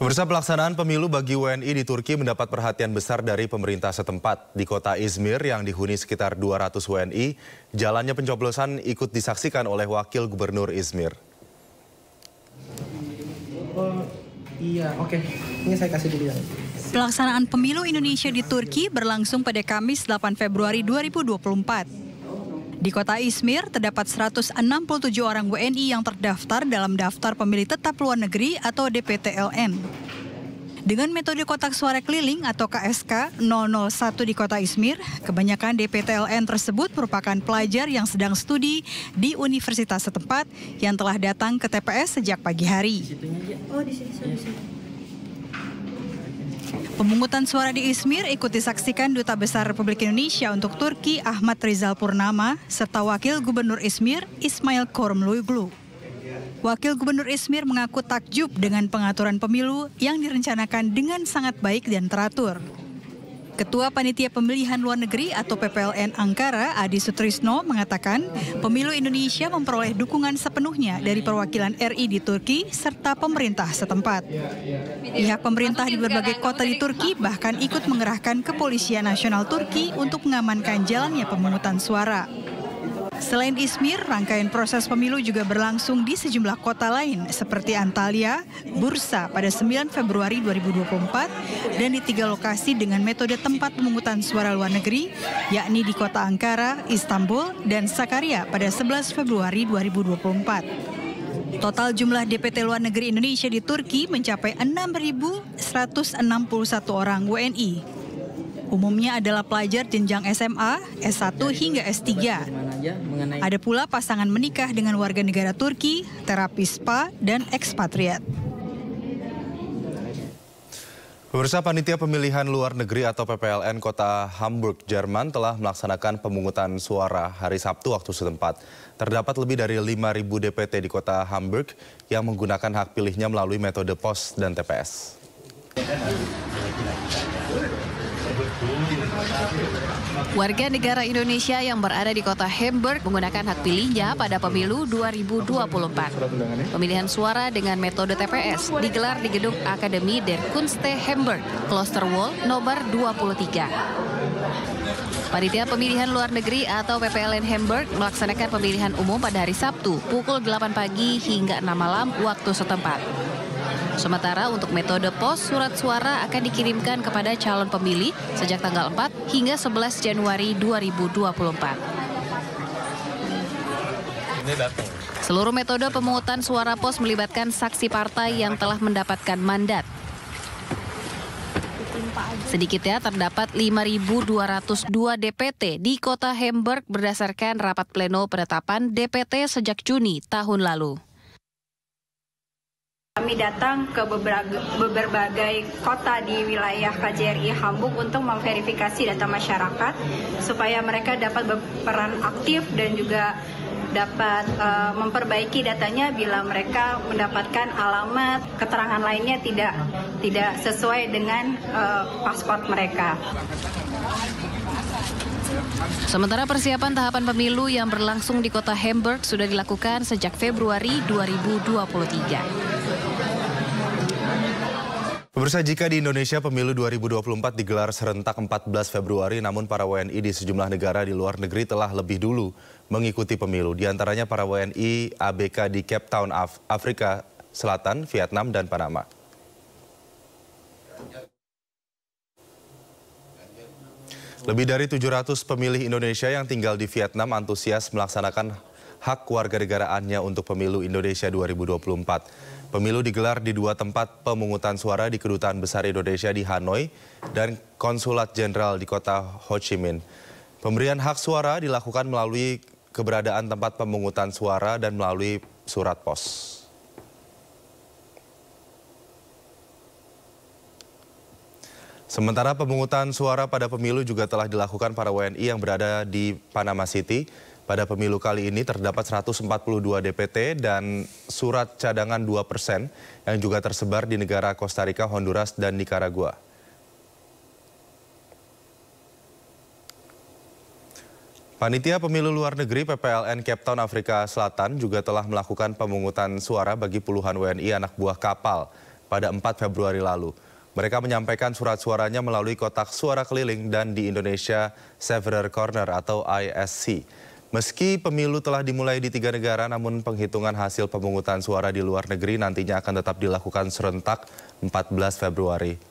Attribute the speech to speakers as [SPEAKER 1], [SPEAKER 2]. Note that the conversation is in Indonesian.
[SPEAKER 1] Pemirsa, pelaksanaan pemilu bagi WNI di Turki mendapat perhatian besar dari pemerintah setempat. Di kota Izmir yang dihuni sekitar 200 WNI, jalannya pencoblosan ikut disaksikan oleh Wakil Gubernur Izmir.
[SPEAKER 2] Oh iya, oke. Ini saya kasih dulu ya.
[SPEAKER 3] Pelaksanaan pemilu Indonesia di Turki berlangsung pada Kamis 8 Februari 2024. Di kota Izmir terdapat 167 orang WNI yang terdaftar dalam daftar pemilih tetap luar negeri atau DPTLN. Dengan metode kotak suara keliling atau KSK 001 di kota Izmir, kebanyakan DPTLN tersebut merupakan pelajar yang sedang studi di universitas setempat yang telah datang ke TPS sejak pagi hari.
[SPEAKER 4] Oh, di sini.
[SPEAKER 3] Pemungutan suara di Izmir ikut disaksikan Duta Besar Republik Indonesia untuk Turki Ahmad Rizal Purnama serta Wakil Gubernur Izmir Ismail Korumluglu. Wakil Gubernur Izmir mengaku takjub dengan pengaturan pemilu yang direncanakan dengan sangat baik dan teratur. Ketua Panitia Pemilihan Luar Negeri atau PPLN Ankara, Adi Sutrisno, mengatakan pemilu Indonesia memperoleh dukungan sepenuhnya dari perwakilan RI di Turki serta pemerintah setempat. Pihak pemerintah di berbagai kota di Turki bahkan ikut mengerahkan Kepolisian Nasional Turki untuk mengamankan jalannya pemungutan suara. Selain Izmir, rangkaian proses pemilu juga berlangsung di sejumlah kota lain seperti Antalya, Bursa pada 9 Februari 2024 dan di 3 lokasi dengan metode tempat pemungutan suara luar negeri, yakni di kota Ankara, Istanbul, dan Sakarya pada 11 Februari 2024. Total jumlah DPT luar negeri Indonesia di Turki mencapai 6.161 orang WNI. Umumnya adalah pelajar jenjang SMA, S1 hingga S3. Ada pula pasangan menikah dengan warga negara Turki, terapis spa, dan ekspatriat.
[SPEAKER 1] Pemirsa, Panitia Pemilihan Luar Negeri atau PPLN Kota Hamburg, Jerman telah melaksanakan pemungutan suara hari Sabtu waktu setempat. Terdapat lebih dari 5.000 DPT di Kota Hamburg yang menggunakan hak pilihnya melalui metode pos dan TPS.
[SPEAKER 5] Warga negara Indonesia yang berada di kota Hamburg menggunakan hak pilihnya pada pemilu 2024. Pemilihan suara dengan metode TPS digelar di gedung Akademi der Kunste Hamburg, Klosterwal nomor 23. Panitia Pemilihan Luar Negeri atau PPLN Hamburg melaksanakan pemilihan umum pada hari Sabtu pukul 8 pagi hingga 6 malam waktu setempat. Sementara untuk metode pos, surat suara akan dikirimkan kepada calon pemilih sejak tanggal 4 hingga 11 Januari 2024. Seluruh metode pemungutan suara pos melibatkan saksi partai yang telah mendapatkan mandat. Sedikitnya terdapat 5.202 DPT di kota Hamburg berdasarkan rapat pleno penetapan DPT sejak Juni tahun lalu.
[SPEAKER 4] Kami datang ke berbagai kota di wilayah KJRI Hamburg untuk memverifikasi data masyarakat supaya mereka dapat berperan aktif dan juga dapat memperbaiki datanya bila mereka mendapatkan alamat, keterangan lainnya tidak sesuai dengan paspor mereka.
[SPEAKER 5] Sementara persiapan tahapan pemilu yang berlangsung di kota Hamburg sudah dilakukan sejak Februari 2023.
[SPEAKER 1] Pemirsa, jika di Indonesia pemilu 2024 digelar serentak 14 Februari, namun para WNI di sejumlah negara di luar negeri telah lebih dulu mengikuti pemilu. Di antaranya para WNI ABK di Cape Town, Afrika Selatan, Vietnam, dan Panama. Lebih dari 700 pemilih Indonesia yang tinggal di Vietnam antusias melaksanakan hak warganegaraannya untuk pemilu Indonesia 2024. Pemilu digelar di 2 tempat pemungutan suara di Kedutaan Besar Indonesia di Hanoi dan Konsulat Jenderal di kota Ho Chi Minh. Pemberian hak suara dilakukan melalui keberadaan tempat pemungutan suara dan melalui surat pos. Sementara pemungutan suara pada pemilu juga telah dilakukan para WNI yang berada di Panama City. Pada pemilu kali ini terdapat 142 DPT dan surat cadangan 2% yang juga tersebar di negara Costa Rica, Honduras, dan Nicaragua. Panitia Pemilu Luar Negeri PPLN Cape Town, Afrika Selatan juga telah melakukan pemungutan suara bagi puluhan WNI anak buah kapal pada 4 Februari lalu. Mereka menyampaikan surat suaranya melalui kotak suara keliling dan di Indonesia Saver Corner atau ISC. Meski pemilu telah dimulai di 3 negara, namun penghitungan hasil pemungutan suara di luar negeri nantinya akan tetap dilakukan serentak 14 Februari.